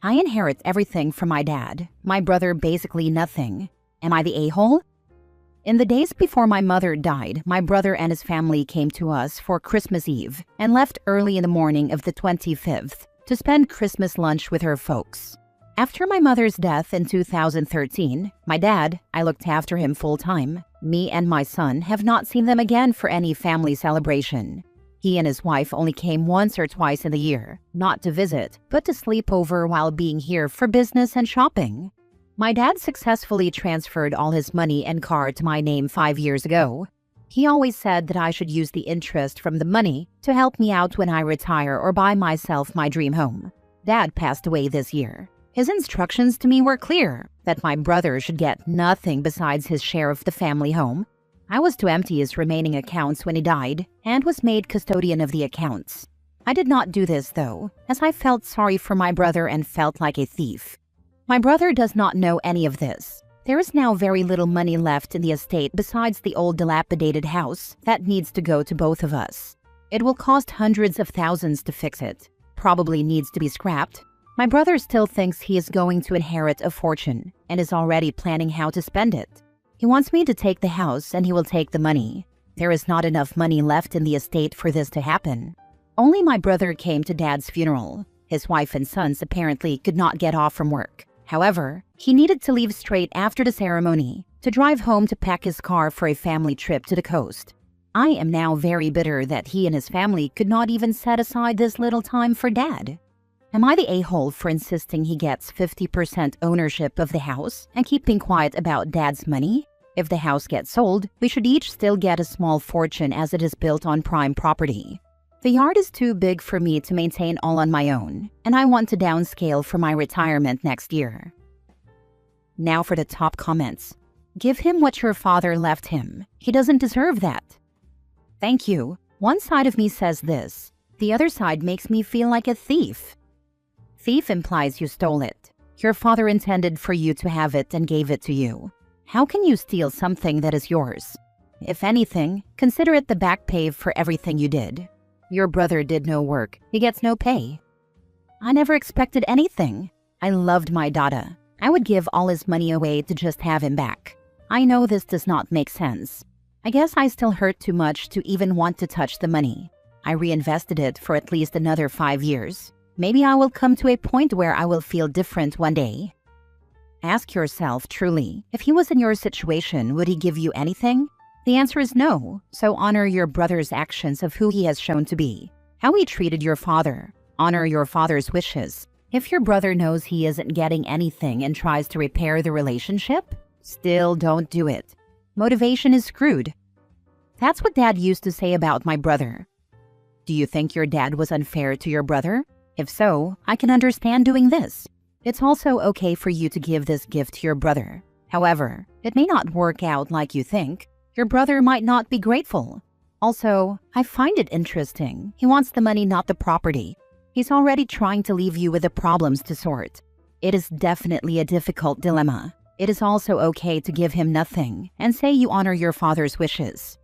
I inherit everything from my dad. My brother basically nothing. Am I the a-hole? In the days before my mother died, my brother and his family came to us for Christmas Eve and left early in the morning of the 25th to spend Christmas lunch with her folks. After my mother's death in 2013, my dad, I looked after him full-time. Me and my son have not seen them again for any family celebration. He and his wife only came once or twice in the year, not to visit, but to sleep over while being here for business and shopping. My dad successfully transferred all his money and car to my name 5 years ago. He always said that I should use the interest from the money to help me out when I retire or buy myself my dream home. Dad passed away this year. His instructions to me were clear, that my brother should get nothing besides his share of the family home. I was to empty his remaining accounts when he died and was made custodian of the accounts. I did not do this, though, as I felt sorry for my brother and felt like a thief. My brother does not know any of this. There is now very little money left in the estate besides the old dilapidated house that needs to go to both of us. It will cost hundreds of thousands to fix it. Probably needs to be scrapped. My brother still thinks he is going to inherit a fortune and is already planning how to spend it. He wants me to take the house and he will take the money. There is not enough money left in the estate for this to happen. Only my brother came to Dad's funeral. His wife and sons apparently could not get off from work. However, he needed to leave straight after the ceremony to drive home to pack his car for a family trip to the coast. I am now very bitter that he and his family could not even set aside this little time for Dad. Am I the a-hole for insisting he gets 50% ownership of the house and keeping quiet about Dad's money? If the house gets sold, we should each still get a small fortune as it is built on prime property. The yard is too big for me to maintain all on my own, and I want to downscale for my retirement next year. Now for the top comments. Give him what your father left him. He doesn't deserve that. Thank you. One side of me says this. The other side makes me feel like a thief. Thief implies you stole it. Your father intended for you to have it and gave it to you. How can you steal something that is yours? If anything, consider it the back pay for everything you did. Your brother did no work. He gets no pay. I never expected anything. I loved my dada. I would give all his money away to just have him back. I know this does not make sense. I guess I still hurt too much to even want to touch the money. I reinvested it for at least another 5 years. Maybe I will come to a point where I will feel different one day. Ask yourself truly, if he was in your situation, would he give you anything? The answer is no, so honor your brother's actions of who he has shown to be. How he treated your father. Honor your father's wishes. If your brother knows he isn't getting anything and tries to repair the relationship, still don't do it. Motivation is screwed. That's what Dad used to say about my brother. Do you think your dad was unfair to your brother? If so, I can understand doing this. It's also okay for you to give this gift to your brother. However, it may not work out like you think. Your brother might not be grateful. Also, I find it interesting. He wants the money, not the property. He's already trying to leave you with the problems to sort. It is definitely a difficult dilemma. It is also okay to give him nothing and say you honor your father's wishes.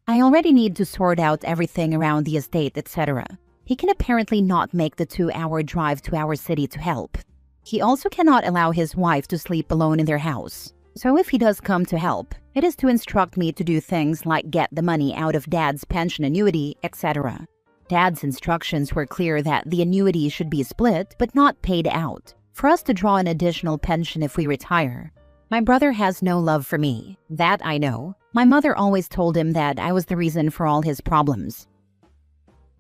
I already need to sort out everything around the estate, etc. He can apparently not make the 2-hour drive to our city to help. He also cannot allow his wife to sleep alone in their house. So if he does come to help, it is to instruct me to do things like get the money out of Dad's pension annuity, etc. Dad's instructions were clear that the annuity should be split but not paid out, for us to draw an additional pension if we retire. My brother has no love for me. That I know. My mother always told him that I was the reason for all his problems.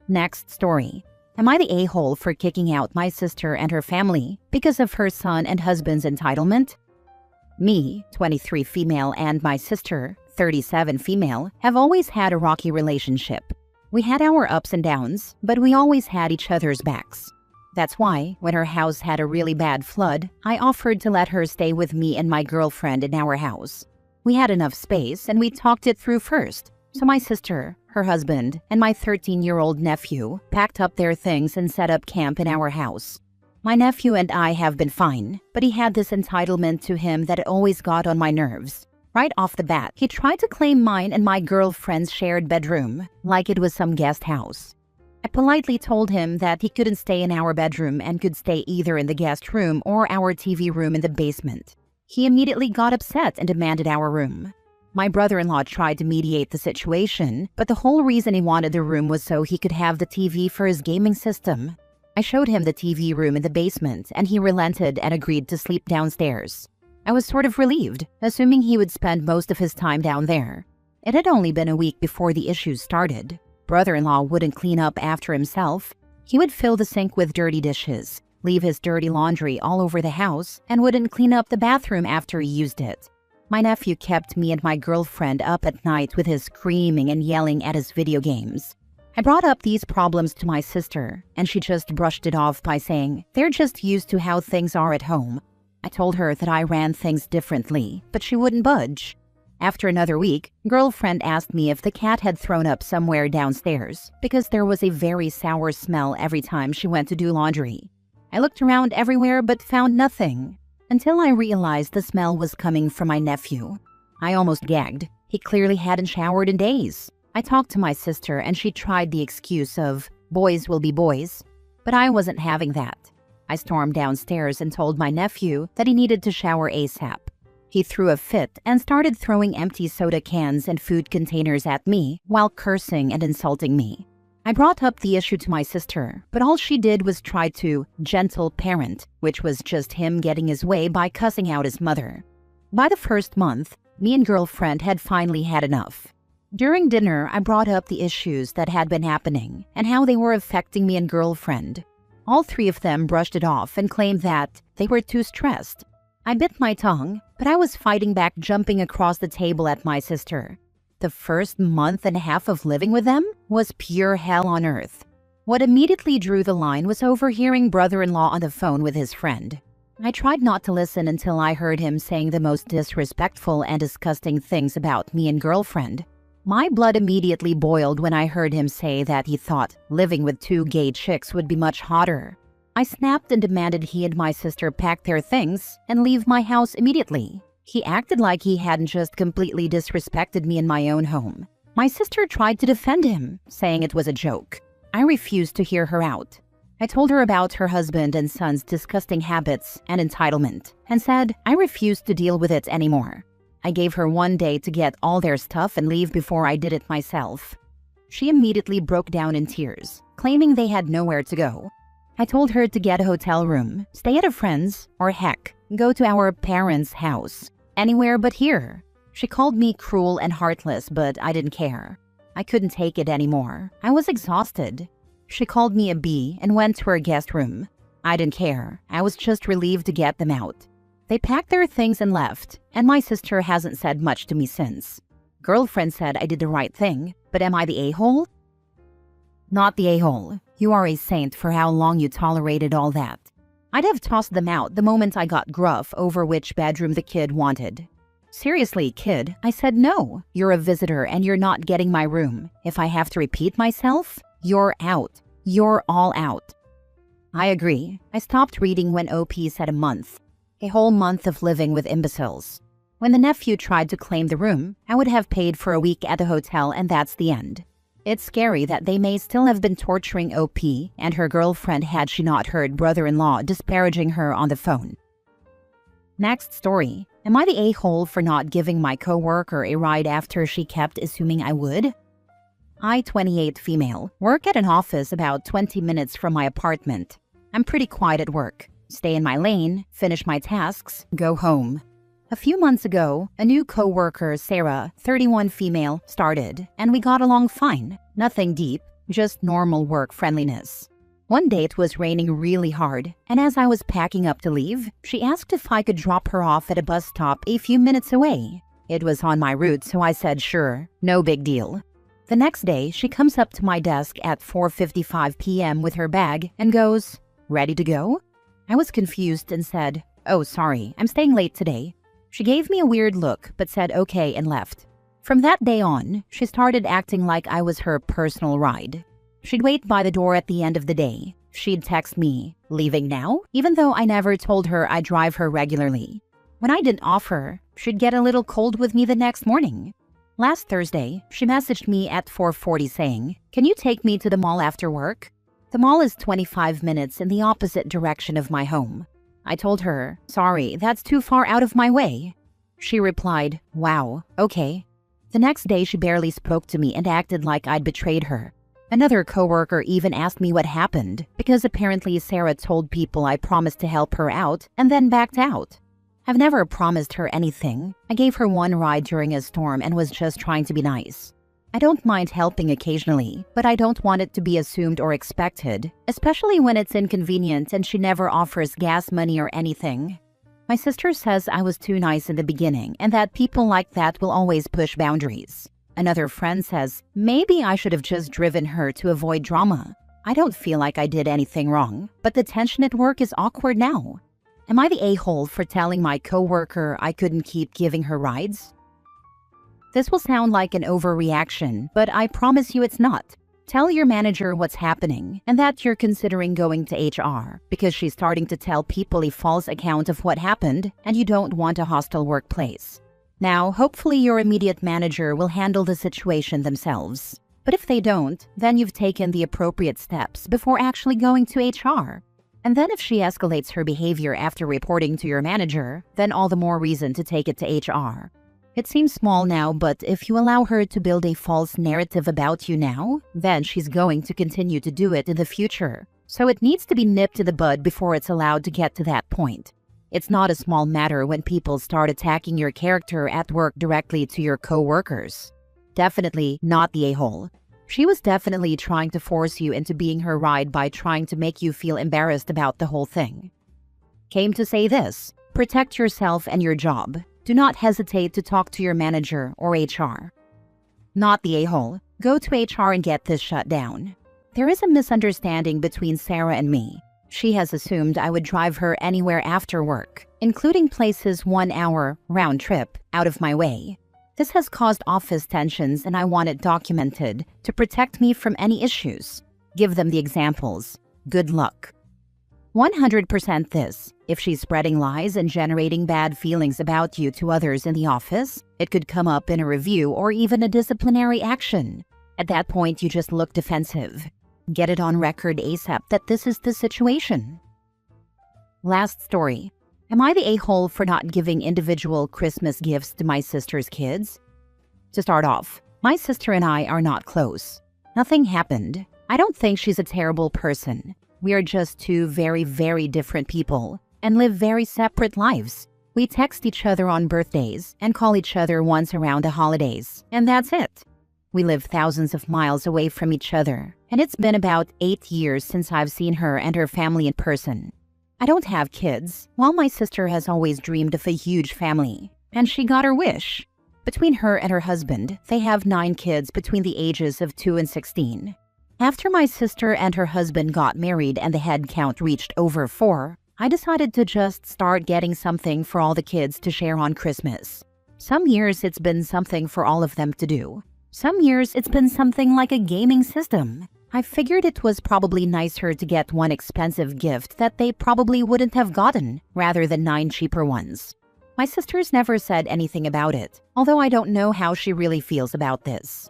Next story. Am I the a-hole for kicking out my sister and her family because of her son and husband's entitlement? Me, 23 female, and my sister, 37 female, have always had a rocky relationship. We had our ups and downs, but we always had each other's backs. That's why, when her house had a really bad flood, I offered to let her stay with me and my girlfriend in our house. We had enough space and we talked it through first. So my sister, her husband, and my 13-year-old nephew packed up their things and set up camp in our house. My nephew and I have been fine, but he had this entitlement to him that always got on my nerves. Right off the bat, he tried to claim mine and my girlfriend's shared bedroom, like it was some guest house. I politely told him that he couldn't stay in our bedroom and could stay either in the guest room or our TV room in the basement. He immediately got upset and demanded our room. My brother-in-law tried to mediate the situation, but the whole reason he wanted the room was so he could have the TV for his gaming system. I showed him the TV room in the basement, and he relented and agreed to sleep downstairs. I was sort of relieved, assuming he would spend most of his time down there. It had only been a week before the issues started. Brother-in-law wouldn't clean up after himself. He would fill the sink with dirty dishes, leave his dirty laundry all over the house, and wouldn't clean up the bathroom after he used it. My nephew kept me and my girlfriend up at night with his screaming and yelling at his video games. I brought up these problems to my sister, and she just brushed it off by saying, "They're just used to how things are at home." I told her that I ran things differently, but she wouldn't budge. After another week, girlfriend asked me if the cat had thrown up somewhere downstairs because there was a very sour smell every time she went to do laundry. I looked around everywhere but found nothing, until I realized the smell was coming from my nephew. I almost gagged. He clearly hadn't showered in days. I talked to my sister and she tried the excuse of, "Boys will be boys," but I wasn't having that. I stormed downstairs and told my nephew that he needed to shower ASAP. He threw a fit and started throwing empty soda cans and food containers at me while cursing and insulting me. I brought up the issue to my sister, but all she did was try to gentle parent, which was just him getting his way by cussing out his mother. By the first month, me and girlfriend had finally had enough. During dinner, I brought up the issues that had been happening and how they were affecting me and girlfriend. All three of them brushed it off and claimed that they were too stressed. I bit my tongue, but I was fighting back, jumping across the table at my sister. The first month and a half of living with them was pure hell on earth. What immediately drew the line was overhearing brother-in-law on the phone with his friend. I tried not to listen until I heard him saying the most disrespectful and disgusting things about me and girlfriend. My blood immediately boiled when I heard him say that he thought living with two gay chicks would be much hotter. I snapped and demanded he and my sister pack their things and leave my house immediately. He acted like he hadn't just completely disrespected me in my own home. My sister tried to defend him, saying it was a joke. I refused to hear her out. I told her about her husband and son's disgusting habits and entitlement, and said I refused to deal with it anymore. I gave her 1 day to get all their stuff and leave before I did it myself. She immediately broke down in tears, claiming they had nowhere to go. I told her to get a hotel room, stay at a friend's, or heck, go to our parents' house. Anywhere but here. She called me cruel and heartless, but I didn't care. I couldn't take it anymore. I was exhausted. She called me a bee and went to her guest room. I didn't care. I was just relieved to get them out. They packed their things and left, and my sister hasn't said much to me since. Girlfriend said I did the right thing, but am I the a-hole? Not the a-hole. You are a saint for how long you tolerated all that. I'd have tossed them out the moment I got gruff over which bedroom the kid wanted. Seriously, kid, I said no. You're a visitor and you're not getting my room. If I have to repeat myself, you're out. You're all out. I agree. I stopped reading when OP said a month. A whole month of living with imbeciles. When the nephew tried to claim the room, I would have paid for a week at the hotel and that's the end. It's scary that they may still have been torturing OP and her girlfriend had she not heard brother-in-law disparaging her on the phone. Next story. Am I the a-hole for not giving my coworker a ride after she kept assuming I would? I, 28 female, work at an office about 20 minutes from my apartment. I'm pretty quiet at work. Stay in my lane, finish my tasks, go home. A few months ago, a new coworker, Sarah, 31 female, started, and we got along fine. Nothing deep, just normal work friendliness. One day it was raining really hard, and as I was packing up to leave, she asked if I could drop her off at a bus stop a few minutes away. It was on my route, so I said sure, no big deal. The next day, she comes up to my desk at 4:55 p.m. with her bag and goes, "Ready to go?" I was confused and said, "Oh, sorry, I'm staying late today." She gave me a weird look, but said okay and left. From that day on, she started acting like I was her personal ride. She'd wait by the door at the end of the day. She'd text me, "Leaving now?" even though I never told her I drive her regularly. When I didn't offer, she'd get a little cold with me the next morning. Last Thursday, she messaged me at 4:40 saying, "Can you take me to the mall after work?" The mall is 25 minutes in the opposite direction of my home. I told her, "Sorry, that's too far out of my way." She replied, "Wow, okay." The next day, she barely spoke to me and acted like I'd betrayed her. Another coworker even asked me what happened, because apparently Sarah told people I promised to help her out and then backed out. I've never promised her anything. I gave her one ride during a storm and was just trying to be nice. I don't mind helping occasionally, but I don't want it to be assumed or expected, especially when it's inconvenient and she never offers gas money or anything. My sister says I was too nice in the beginning and that people like that will always push boundaries. Another friend says maybe I should have just driven her to avoid drama. I don't feel like I did anything wrong, but the tension at work is awkward now. Am I the a-hole for telling my coworker I couldn't keep giving her rides? This will sound like an overreaction, but I promise you it's not. Tell your manager what's happening and that you're considering going to HR because she's starting to tell people a false account of what happened and you don't want a hostile workplace. Now, hopefully your immediate manager will handle the situation themselves. But if they don't, then you've taken the appropriate steps before actually going to HR. And then if she escalates her behavior after reporting to your manager, then all the more reason to take it to HR. It seems small now, but if you allow her to build a false narrative about you now, then she's going to continue to do it in the future. So it needs to be nipped in the bud before it's allowed to get to that point. It's not a small matter when people start attacking your character at work directly to your co-workers. Definitely not the a-hole. She was definitely trying to force you into being her ride by trying to make you feel embarrassed about the whole thing. Came to say this: protect yourself and your job. Do not hesitate to talk to your manager or HR. Not the a-hole. Go to HR and get this shut down. There is a misunderstanding between Sarah and me. She has assumed I would drive her anywhere after work, including places 1 hour round trip out of my way. This has caused office tensions and I want it documented to protect me from any issues. Give them the examples. Good luck. 100% this. If she's spreading lies and generating bad feelings about you to others in the office, it could come up in a review or even a disciplinary action. At that point, you just look defensive. Get it on record ASAP that this is the situation. Last story. Am I the a-hole for not giving individual Christmas gifts to my sister's kids? To start off, my sister and I are not close. Nothing happened. I don't think she's a terrible person. We are just two very, very different people and live very separate lives. We text each other on birthdays and call each other once around the holidays, and that's it. We live thousands of miles away from each other, and it's been about 8 years since I've seen her and her family in person. I don't have kids, while my sister has always dreamed of a huge family, and she got her wish. Between her and her husband, they have 9 kids between the ages of 2 and 16. After my sister and her husband got married and the head count reached over 4, I decided to just start getting something for all the kids to share on Christmas. Some years it's been something for all of them to do. Some years it's been something like a gaming system. I figured it was probably nicer to get one expensive gift that they probably wouldn't have gotten, rather than 9 cheaper ones. My sister's never said anything about it, although I don't know how she really feels about this.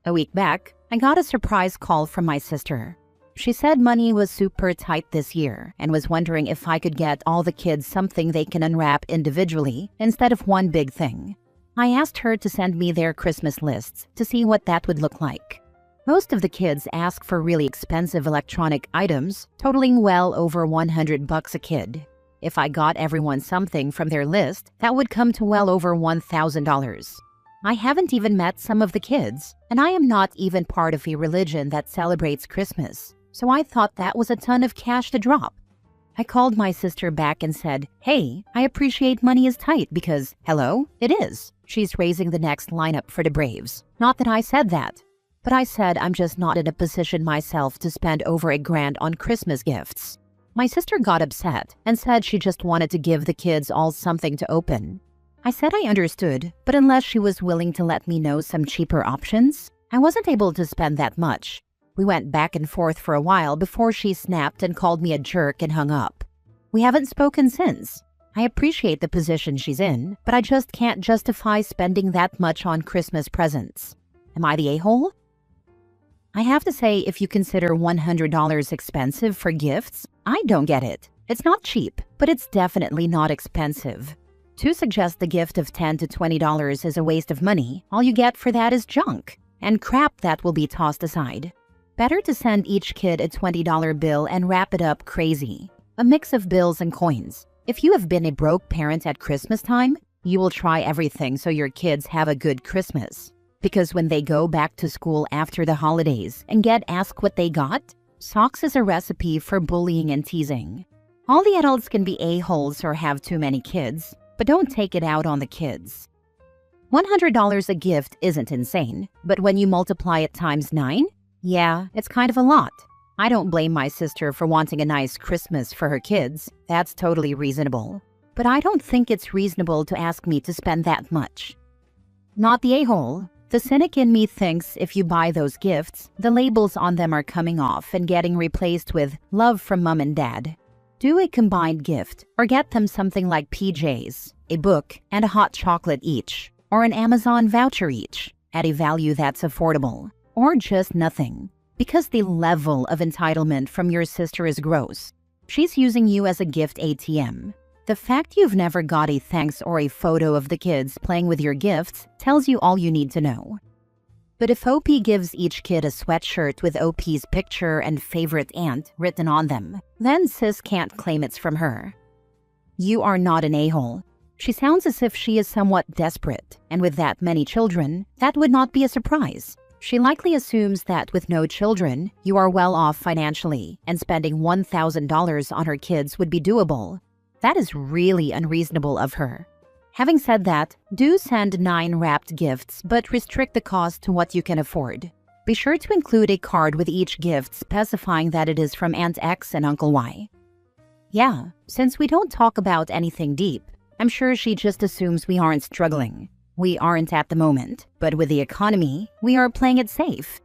A week back, I got a surprise call from my sister. She said money was super tight this year and was wondering if I could get all the kids something they can unwrap individually instead of one big thing. I asked her to send me their Christmas lists to see what that would look like. Most of the kids ask for really expensive electronic items, totaling well over $100 a kid. If I got everyone something from their list, that would come to well over $1,000. I haven't even met some of the kids, and I am not even part of a religion that celebrates Christmas, so I thought that was a ton of cash to drop. I called my sister back and said, "Hey, I appreciate money is tight because, hello, it is." She's raising the next lineup for the Braves. Not that I said that. But I said I'm just not in a position myself to spend over $1,000 on Christmas gifts. My sister got upset and said she just wanted to give the kids all something to open. I said I understood, but unless she was willing to let me know some cheaper options, I wasn't able to spend that much. We went back and forth for a while before she snapped and called me a jerk and hung up. We haven't spoken since. I appreciate the position she's in, but I just can't justify spending that much on Christmas presents. Am I the a-hole? I have to say, if you consider $100 expensive for gifts, I don't get it. It's not cheap, but it's definitely not expensive. To suggest the gift of $10 to $20 is a waste of money, all you get for that is junk and crap that will be tossed aside. Better to send each kid a $20 bill and wrap it up crazy. A mix of bills and coins. If you have been a broke parent at Christmas time, you will try everything so your kids have a good Christmas. Because when they go back to school after the holidays and get asked what they got, socks is a recipe for bullying and teasing. All the adults can be a-holes or have too many kids, but don't take it out on the kids. $100 a gift isn't insane, but when you multiply it times 9, yeah, it's kind of a lot. I don't blame my sister for wanting a nice Christmas for her kids. That's totally reasonable. But I don't think it's reasonable to ask me to spend that much. Not the a-hole. The cynic in me thinks if you buy those gifts, the labels on them are coming off and getting replaced with love from mom and dad. Do a combined gift or get them something like PJs, a book, and a hot chocolate each, or an Amazon voucher each at a value that's affordable, or just nothing. Because the level of entitlement from your sister is gross. She's using you as a gift ATM. The fact you've never got a thanks or a photo of the kids playing with your gifts tells you all you need to know. But if OP gives each kid a sweatshirt with OP's picture and favorite aunt written on them, then sis can't claim it's from her. You are not an a-hole. She sounds as if she is somewhat desperate, and with that many children, that would not be a surprise. She likely assumes that with no children, you are well off financially, and spending $1,000 on her kids would be doable. That is really unreasonable of her. Having said that, do send 9 wrapped gifts, but restrict the cost to what you can afford. Be sure to include a card with each gift specifying that it is from Aunt X and Uncle Y. Yeah, since we don't talk about anything deep, I'm sure she just assumes we aren't struggling. We aren't at the moment, but with the economy, we are playing it safe.